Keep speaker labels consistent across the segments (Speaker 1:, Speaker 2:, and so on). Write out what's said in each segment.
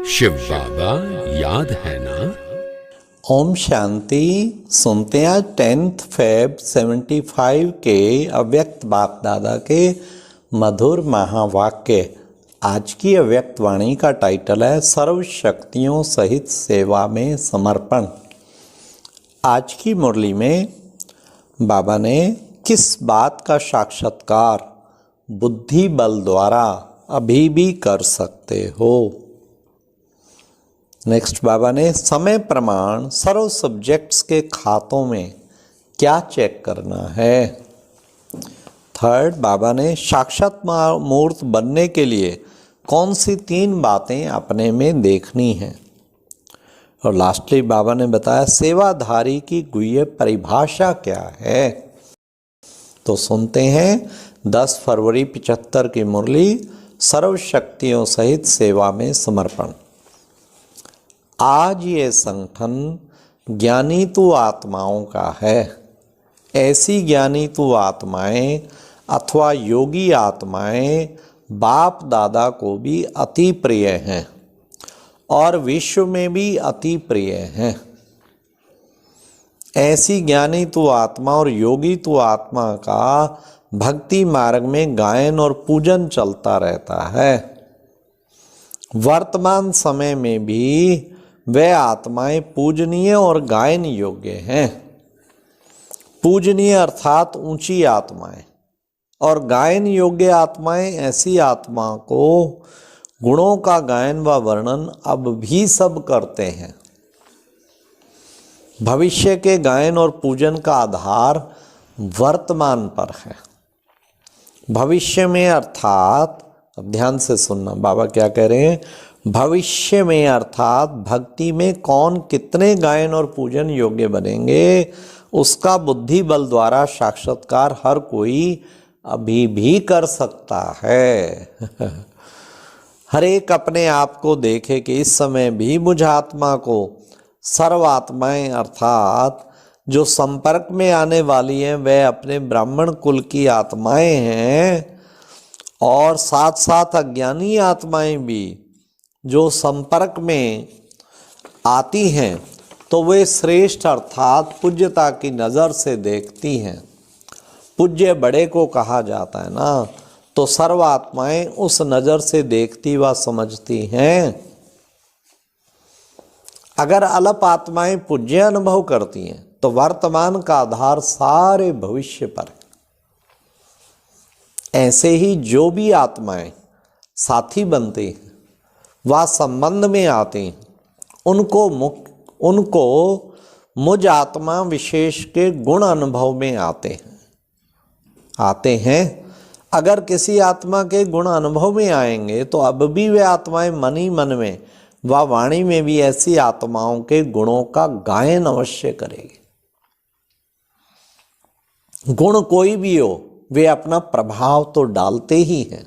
Speaker 1: शिव बाबा याद है ना।
Speaker 2: ओम शांति। सुनते हैं 10 फेब 75 के अव्यक्त बाप दादा के मधुर महावाक्य। आज की अव्यक्त वाणी का टाइटल है सर्व शक्तियों सहित सेवा में समर्पण। आज की मुरली में बाबा ने किस बात का साक्षात्कार बुद्धि बल द्वारा अभी भी कर सकते हो। नेक्स्ट बाबा ने समय प्रमाण सर्व सब्जेक्ट्स के खातों में क्या चेक करना है। थर्ड बाबा ने साक्षात मूर्त बनने के लिए कौन सी 3 बातें अपने में देखनी हैं। और लास्टली बाबा ने बताया सेवाधारी की गुह्य परिभाषा क्या है। तो सुनते हैं 10 फरवरी 75 की मुरली सर्व शक्तियों सहित सेवा में समर्पण। आज ये संगठन ज्ञानी तु आत्माओं का है। ऐसी ज्ञानी तु आत्माएं अथवा योगी आत्माएं बाप दादा को भी अति प्रिय हैं और विश्व में भी अति प्रिय हैं। ऐसी ज्ञानी तु आत्मा और योगी तु आत्मा का भक्ति मार्ग में गायन और पूजन चलता रहता है। वर्तमान समय में भी वे आत्माएं पूजनीय और गायन योग्य हैं। पूजनीय अर्थात ऊंची आत्माएं और गायन योग्य आत्माएं ऐसी आत्मा को गुणों का गायन व वर्णन अब भी सब करते हैं। भविष्य के गायन और पूजन का आधार वर्तमान पर है। भविष्य में अर्थात, अब ध्यान से सुनना बाबा क्या कह रहे हैं, भविष्य में अर्थात भक्ति में कौन कितने गायन और पूजन योग्य बनेंगे उसका बुद्धि बल द्वारा साक्षात्कार हर कोई अभी भी कर सकता है। हर एक अपने आप को देखे कि इस समय भी मुझ आत्मा को सर्व आत्माएं अर्थात जो संपर्क में आने वाली हैं वह अपने ब्राह्मण कुल की आत्माएं हैं और साथ साथ अज्ञानी आत्माएं भी जो संपर्क में आती हैं तो वे श्रेष्ठ अर्थात पूज्यता की नज़र से देखती हैं। पूज्य बड़े को कहा जाता है ना, तो सर्व आत्माएं उस नज़र से देखती व समझती हैं। अगर अल्प आत्माएं पूज्य अनुभव करती हैं तो वर्तमान का आधार सारे भविष्य पर है। ऐसे ही जो भी आत्माएं साथी बनती हैं व संबंध में आते हैं उनको मुझ आत्मा विशेष के गुण अनुभव में आते हैं। अगर किसी आत्मा के गुण अनुभव में आएंगे तो अब भी वे आत्माएं मन ही मन में व वाणी में भी ऐसी आत्माओं के गुणों का गायन अवश्य करेगी। गुण कोई भी हो वे अपना प्रभाव तो डालते ही हैं,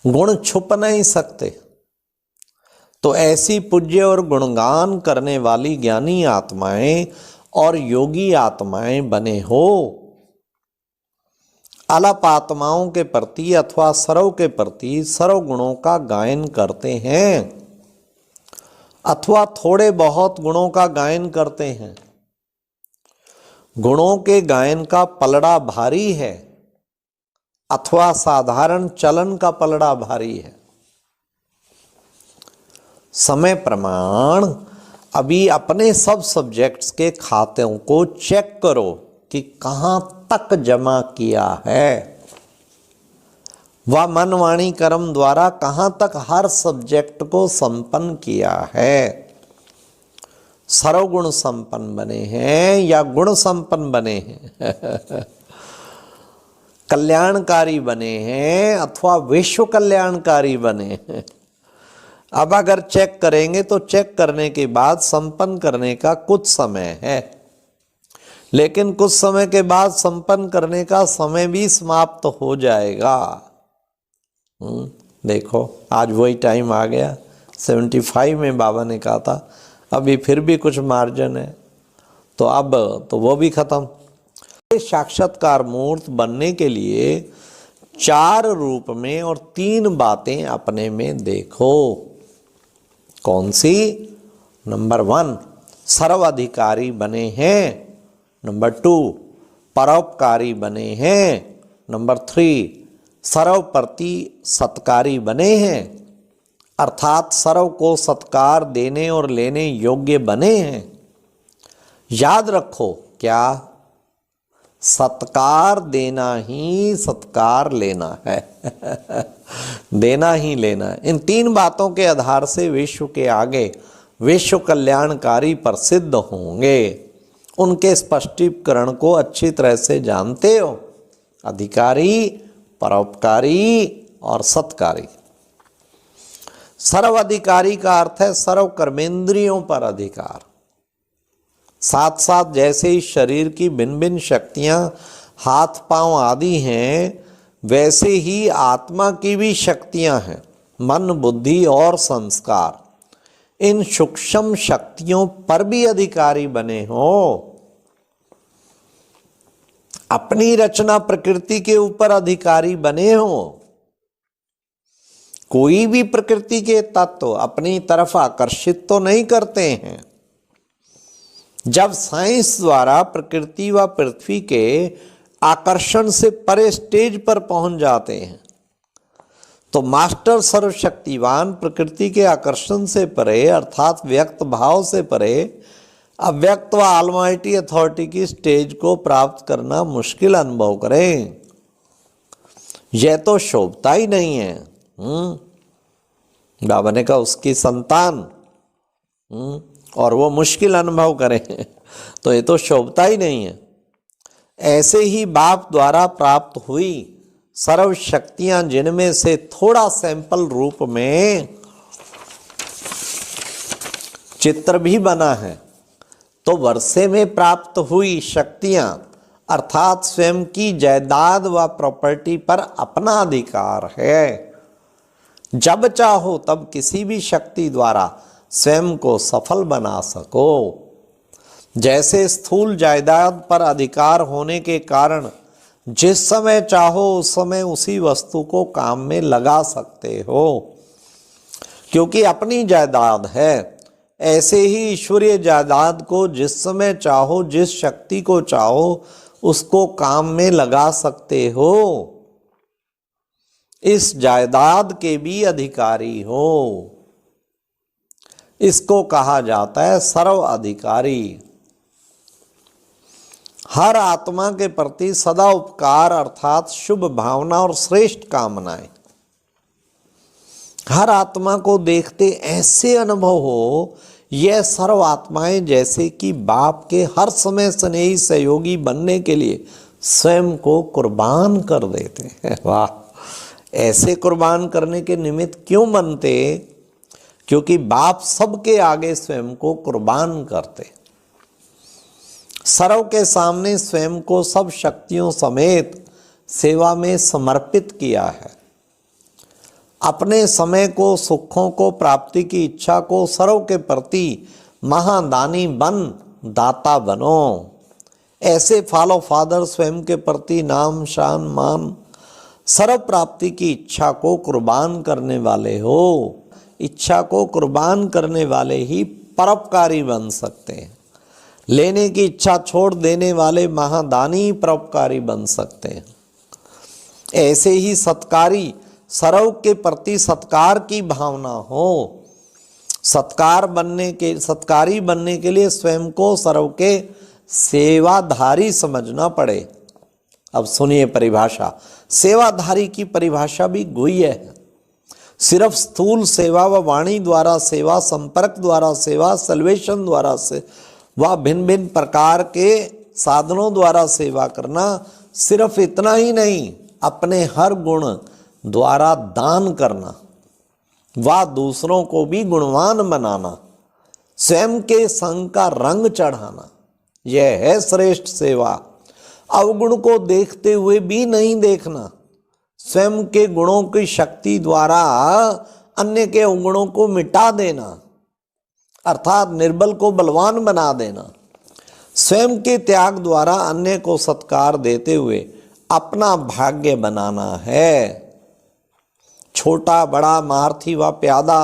Speaker 2: गुण छुप नहीं सकते। तो ऐसी पूज्य और गुणगान करने वाली ज्ञानी आत्माएं और योगी आत्माएं बने हो। अल्प आत्माओं के प्रति अथवा सर्व के प्रति सर्व गुणों का गायन करते हैं अथवा थोड़े बहुत गुणों का गायन करते हैं। गुणों के गायन का पलड़ा भारी है अथवा साधारण चलन का पलड़ा भारी है। समय प्रमाण अभी अपने सब सब्जेक्ट्स के खातों को चेक करो कि कहाँ तक जमा किया है व मन वाणी कर्म द्वारा कहाँ तक हर सब्जेक्ट को संपन्न किया है। सर्वगुण संपन्न बने हैं या गुण संपन्न बने हैं, कल्याणकारी बने हैं अथवा विश्व कल्याणकारी बने हैं। अब अगर चेक करेंगे तो चेक करने के बाद संपन्न करने का कुछ समय है, लेकिन कुछ समय के बाद संपन्न करने का समय भी समाप्त हो जाएगा। देखो आज वही टाइम आ गया। 75 में बाबा ने कहा था अभी फिर भी कुछ मार्जिन है, तो अब तो वो भी खत्म। साक्षात्कार मूर्त बनने के लिए 4 रूप में और 3 बातें अपने में देखो। कौन सी? नंबर 1 सर्वाधिकारी बने हैं, नंबर 2 परोपकारी बने हैं, नंबर 3 सर्वप्रति सत्कारी बने हैं, अर्थात सर्व को सत्कार देने और लेने योग्य बने हैं। याद रखो, क्या? सत्कार देना ही सत्कार लेना है देना ही लेना है। इन 3 बातों के आधार से विश्व के आगे विश्व कल्याणकारी प्रसिद्ध होंगे। उनके स्पष्टीकरण को अच्छी तरह से जानते हो, अधिकारी, परोपकारी और सत्कारी। सर्वाधिकारी का अर्थ है सर्व कर्मेंद्रियों पर अधिकार। साथ साथ जैसे ही शरीर की भिन्न भिन्न शक्तियां हाथ पांव आदि हैं, वैसे ही आत्मा की भी शक्तियां हैं, मन, बुद्धि और संस्कार। इन सूक्ष्म शक्तियों पर भी अधिकारी बने हो। अपनी रचना प्रकृति के ऊपर अधिकारी बने हो। कोई भी प्रकृति के तत्व अपनी तरफ आकर्षित तो नहीं करते हैं। जब साइंस द्वारा प्रकृति व पृथ्वी के आकर्षण से परे स्टेज पर पहुंच जाते हैं, तो मास्टर सर्वशक्तिवान प्रकृति के आकर्षण से परे अर्थात व्यक्त भाव से परे अव्यक्त व ऑलमाइटी अथॉरिटी की स्टेज को प्राप्त करना मुश्किल अनुभव करें। यह तो शोभता ही नहीं है। बाबा ने कहा उसकी संतान और वो मुश्किल अनुभव करें तो ये तो शोभता ही नहीं है। ऐसे ही बाप द्वारा प्राप्त हुई सर्व शक्तियां, जिनमें से थोड़ा सैंपल रूप में चित्र भी बना है, तो वर्षे में प्राप्त हुई शक्तियां अर्थात स्वयं की जायदाद व प्रॉपर्टी पर अपना अधिकार है। जब चाहो तब किसी भी शक्ति द्वारा स्वयं को सफल बना सको। जैसे स्थूल जायदाद पर अधिकार होने के कारण जिस समय चाहो उस समय उसी वस्तु को काम में लगा सकते हो, क्योंकि अपनी जायदाद है। ऐसे ही ईश्वरीय जायदाद को जिस समय चाहो, जिस शक्ति को चाहो उसको काम में लगा सकते हो। इस जायदाद के भी अधिकारी हो। इसको कहा जाता है सर्व अधिकारी। हर आत्मा के प्रति सदा उपकार अर्थात शुभ भावना और श्रेष्ठ कामनाएं। हर आत्मा को देखते ऐसे अनुभव हो यह सर्व आत्माएं जैसे कि बाप के हर समय स्नेही सहयोगी बनने के लिए स्वयं को कुर्बान कर देते हैं। वाह! ऐसे कुर्बान करने के निमित्त क्यों बनते? क्योंकि बाप सबके आगे स्वयं को कुर्बान करते। सर्व के सामने स्वयं को सब शक्तियों समेत सेवा में समर्पित किया है। अपने समय को, सुखों को, प्राप्ति की इच्छा को सर्व के प्रति महादानी बन दाता बनो। ऐसे फॉलो फादर स्वयं के प्रति नाम, शान, मान, सर्व प्राप्ति की इच्छा को कुर्बान करने वाले हो। इच्छा को कुर्बान करने वाले ही परोपकारी बन सकते हैं। लेने की इच्छा छोड़ देने वाले महादानी परोपकारी बन सकते हैं। ऐसे ही सत्कारी सर्व के प्रति सत्कार की भावना हो। सत्कारी बनने के लिए स्वयं को सर्व के सेवाधारी समझना पड़े। अब सुनिए परिभाषा। सेवाधारी की परिभाषा भी गुह्य है। सिर्फ स्थूल सेवा व वाणी द्वारा सेवा, संपर्क द्वारा सेवा, सल्वेशन द्वारा से व भिन्न भिन्न प्रकार के साधनों द्वारा सेवा करना, सिर्फ इतना ही नहीं, अपने हर गुण द्वारा दान करना व दूसरों को भी गुणवान बनाना, स्वयं के संग का रंग चढ़ाना, यह है श्रेष्ठ सेवा। अवगुण को देखते हुए भी नहीं देखना, स्वयं के गुणों की शक्ति द्वारा अन्य के अवगुणों को मिटा देना, अर्थात निर्बल को बलवान बना देना। स्वयं के त्याग द्वारा अन्य को सत्कार देते हुए अपना भाग्य बनाना है। छोटा बड़ा, महारथी व प्यादा,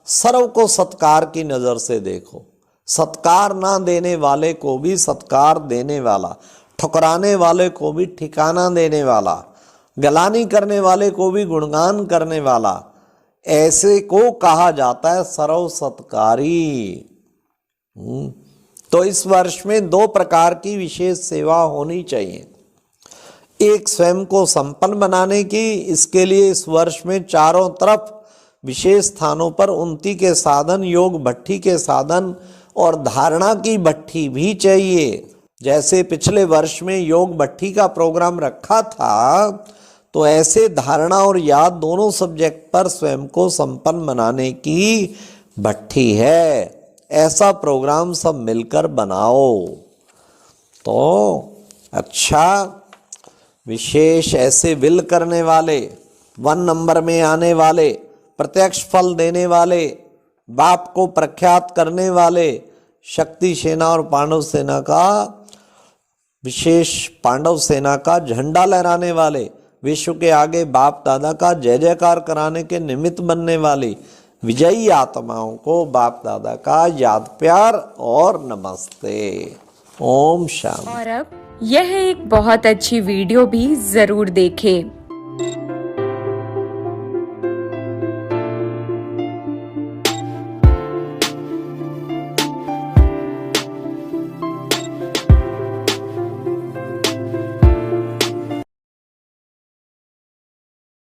Speaker 2: सर्व को सत्कार की नजर से देखो। सत्कार ना देने वाले को भी सत्कार देने वाला, ठुकराने वाले को भी ठिकाना देने वाला, गलानी करने वाले को भी गुणगान करने वाला, ऐसे को कहा जाता है सर्व सत्कारी। तो इस वर्ष में 2 प्रकार की विशेष सेवा होनी चाहिए। एक स्वयं को संपन्न बनाने की, इसके लिए इस वर्ष में चारों तरफ विशेष स्थानों पर उन्नति के साधन, योग भट्ठी के साधन और धारणा की भट्ठी भी चाहिए। जैसे पिछले वर्ष में योग भट्ठी का प्रोग्राम रखा था, तो ऐसे धारणा और याद दोनों सब्जेक्ट पर स्वयं को संपन्न बनाने की भट्ठी है। ऐसा प्रोग्राम सब मिलकर बनाओ। तो अच्छा, विशेष ऐसे विल करने वाले, 1 नंबर में आने वाले, प्रत्यक्ष फल देने वाले, बाप को प्रख्यात करने वाले, शक्ति सेना और पांडव सेना का, विशेष पांडव सेना का झंडा लहराने वाले, विश्व के आगे बाप दादा का जय जयकार कराने के निमित्त बनने वाली विजयी आत्माओं को बाप दादा का याद प्यार और नमस्ते। ओम शांति।
Speaker 3: और अब यह एक बहुत अच्छी वीडियो भी जरूर देखें।